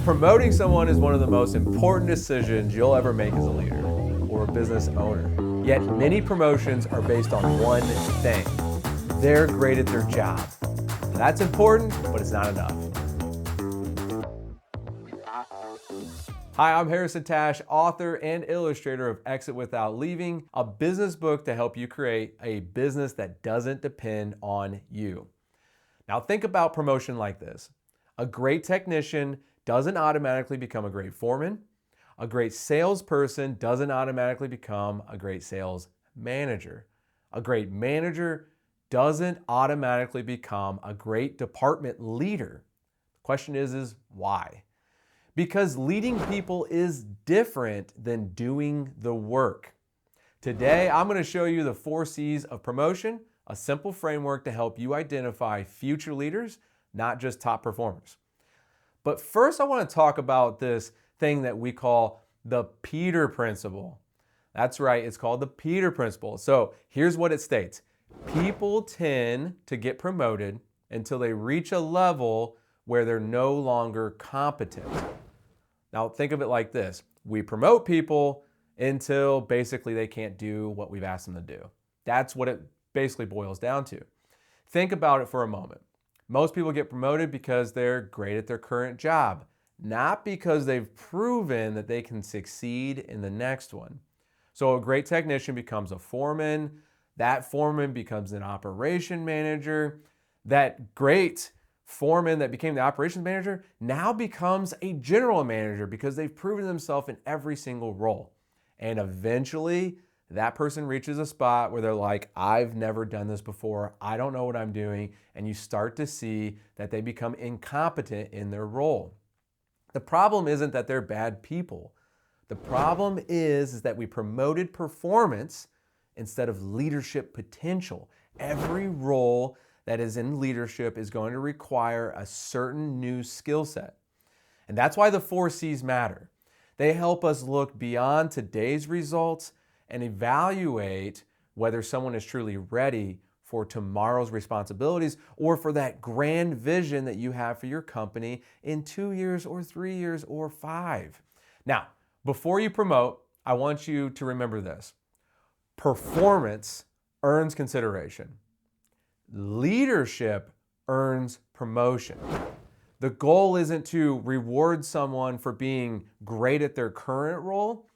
Promoting someone is one of the most important decisions you'll ever make as a leader or a business owner. Yet many promotions are based on one thing. They're great at their job. Now, that's important, but it's not enough. Hi, I'm Harrison Tash, author and illustrator of Exit Without Leaving, a business book to help you create a business that doesn't depend on you. Now think about promotion like this. A great technician doesn't automatically become a great foreman. A great salesperson doesn't automatically become a great sales manager. A great manager doesn't automatically become a great department leader. The question is why? Because leading people is different than doing the work. Today, I'm going to show you the 4 C's of promotion, a simple framework to help you identify future leaders, not just top performers. But first, I want to talk about this thing that we call the Peter Principle. That's right, it's called the Peter Principle. So here's what it states. People tend to get promoted until they reach a level where they're no longer competent. Now think of it like this. We promote people until basically they can't do what we've asked them to do. That's what it basically boils down to. Think about it for a moment. Most people get promoted because they're great at their current job, not because they've proven that they can succeed in the next one. So a great technician becomes a foreman, that foreman becomes an operation manager, that great foreman that became the operations manager now becomes a general manager because they've proven themselves in every single role. And eventually, that person reaches a spot where they're like, I've never done this before, I don't know what I'm doing, and you start to see that they become incompetent in their role. The problem isn't that they're bad people. The problem is that we promoted performance instead of leadership potential. Every role that is in leadership is going to require a certain new skill set. And that's why the 4 C's matter. They help us look beyond today's results and evaluate whether someone is truly ready for tomorrow's responsibilities or for that grand vision that you have for your company in 2 years or 3 years or 5. Now, before you promote, I want you to remember this. Performance earns consideration. Leadership earns promotion. The goal isn't to reward someone for being great at their current role.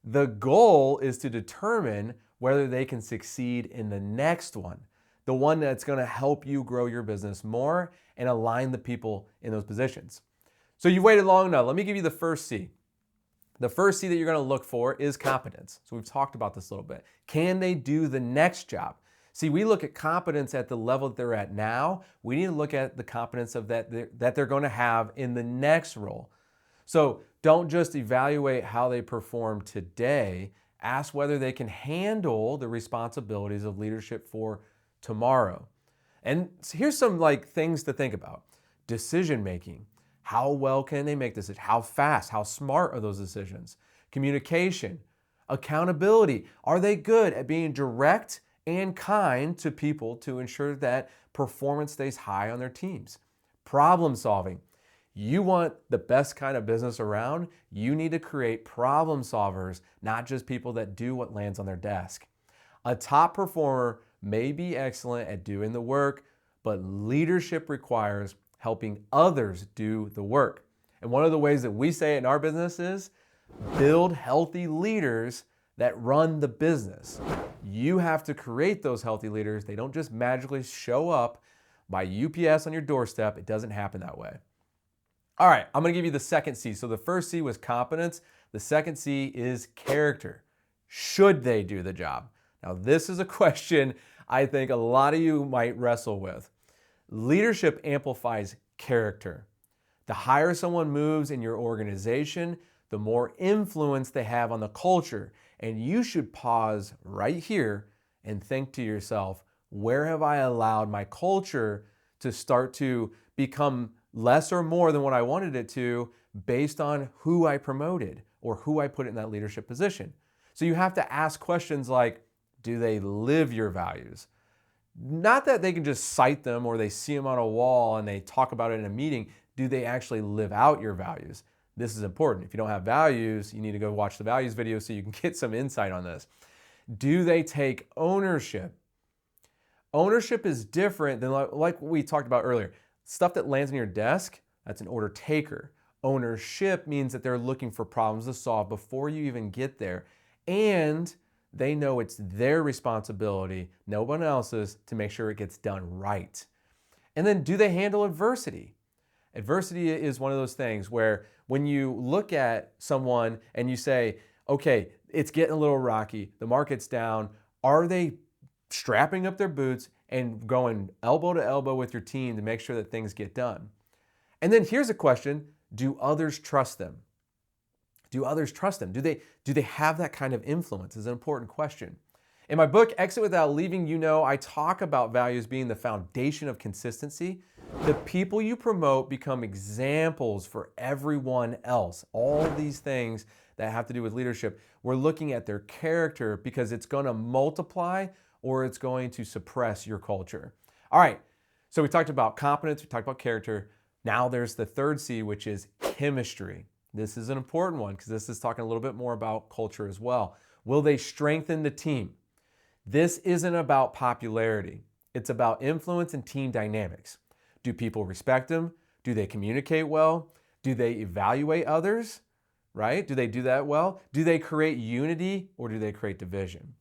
The goal is to determine whether they can succeed in the next one, the one that's going to help you grow your business more and align the people in those positions. So you've waited long enough. Let me give you the first C. The first C that you're going to look for is competence. So we've talked about this a little bit. Can they do the next job? See, we look at competence at the level that they're at now. We need to look at the competence of that they're going to have in the next role. So don't just evaluate how they perform today. Ask whether they can handle the responsibilities of leadership for tomorrow. And here's some things to think about. Decision making. How well can they make decisions? How fast? How smart are those decisions? Communication. Accountability. Are they good at being direct and kind to people to ensure that performance stays high on their teams? Problem solving. You want the best kind of business around, you need to create problem solvers, not just people that do what lands on their desk. A top performer may be excellent at doing the work, but leadership requires helping others do the work. And one of the ways that we say it in our business is build healthy leaders that run the business. You have to create those healthy leaders. They don't just magically show up by UPS on your doorstep. It doesn't happen that way. All right, I'm going to give you the second C. So the first C was competence. The second C is character. Should they do the job? Now, this is a question I think a lot of you might wrestle with. Leadership amplifies character. The higher someone moves in your organization, the more influence they have on the culture. And you should pause right here and think to yourself, where have I allowed my culture to start to become less or more than what I wanted it to based on who I promoted or who I put in that leadership position? So you have to ask questions like, do they live your values? Not that they can just cite them or they see them on a wall and they talk about it in a meeting. Do they actually live out your values? This is important. If you don't have values, you need to go watch the values video so you can get some insight on this. Do they take ownership? Ownership is different than like what we talked about earlier. Stuff that lands on your desk, that's an order taker. Ownership means that they're looking for problems to solve before you even get there. And they know it's their responsibility, no one else's, to make sure it gets done right. And then do they handle adversity? Adversity is one of those things where when you look at someone and you say, okay, it's getting a little rocky, the market's down, are they strapping up their boots and going elbow to elbow with your team to make sure that things get done? And then here's a question, do others trust them? Do others trust them? Do they have that kind of influence? Is an important question. In my book, Exit Without Leaving, I talk about values being the foundation of consistency. The people you promote become examples for everyone else. All these things that have to do with leadership, we're looking at their character because it's going to multiply or it's going to suppress your culture. All right, so we talked about competence, we talked about character. Now there's the third C, which is chemistry. This is an important one because this is talking a little bit more about culture as well. Will they strengthen the team? This isn't about popularity. It's about influence and team dynamics. Do people respect them? Do they communicate well? Do they evaluate others? Right? Do they do that well? Do they create unity or do they create division?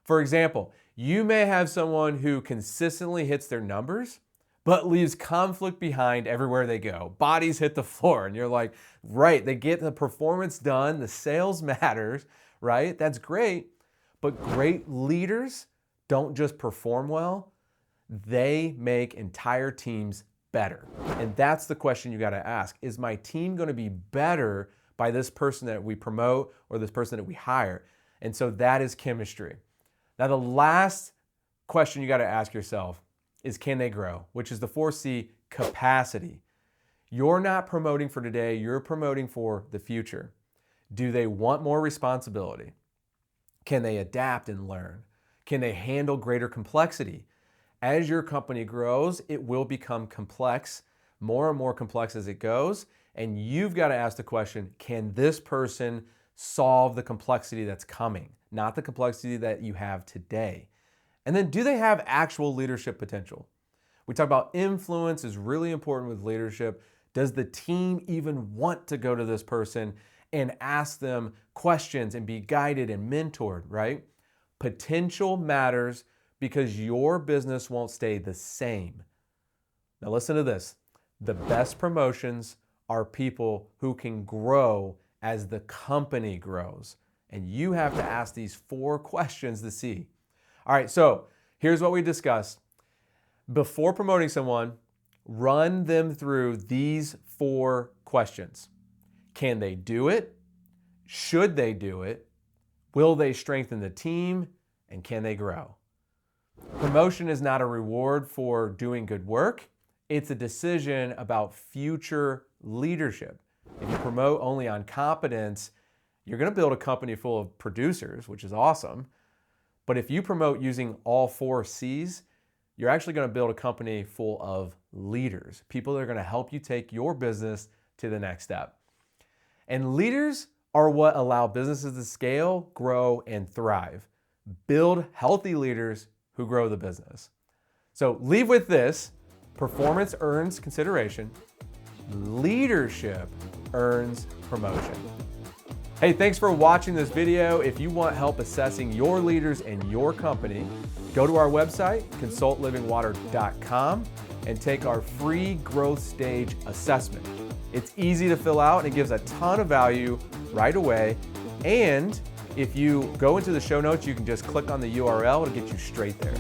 For example, you may have someone who consistently hits their numbers, but leaves conflict behind everywhere they go. Bodies hit the floor, and you're like, right, they get the performance done, the sales matters, right? That's great, but great leaders don't just perform well, they make entire teams better. And that's the question you gotta ask. Is my team gonna be better by this person that we promote or this person that we hire? And so that is chemistry. Now the last question you gotta ask yourself is, can they grow? Which is the 4C, capacity. You're not promoting for today, you're promoting for the future. Do they want more responsibility? Can they adapt and learn? Can they handle greater complexity? As your company grows, it will become complex, more and more complex as it goes, and you've got to ask the question, can this person solve the complexity that's coming, not the complexity that you have today? And then do they have actual leadership potential? We talk about influence is really important with leadership. Does the team even want to go to this person and ask them questions and be guided and mentored, right? Potential matters because your business won't stay the same. Now listen to this. The best promotions are people who can grow as the company grows. And you have to ask these 4 questions to see. All right, so here's what we discussed. Before promoting someone, run them through these 4 questions. Can they do it? Should they do it? Will they strengthen the team? And can they grow? Promotion is not a reward for doing good work. It's a decision about future leadership. If you promote only on competence, you're going to build a company full of producers, which is awesome. But if you promote using all 4 C's, you're actually going to build a company full of leaders, people that are going to help you take your business to the next step. And leaders are what allow businesses to scale, grow, and thrive. Build healthy leaders who grow the business. So leave with this: performance earns consideration, leadership earns promotion. Hey, thanks for watching this video. If you want help assessing your leaders and your company, go to our website, consultlivingwater.com, and take our free growth stage assessment. It's easy to fill out and it gives a ton of value right away. And if you go into the show notes, you can just click on the URL to get you straight there.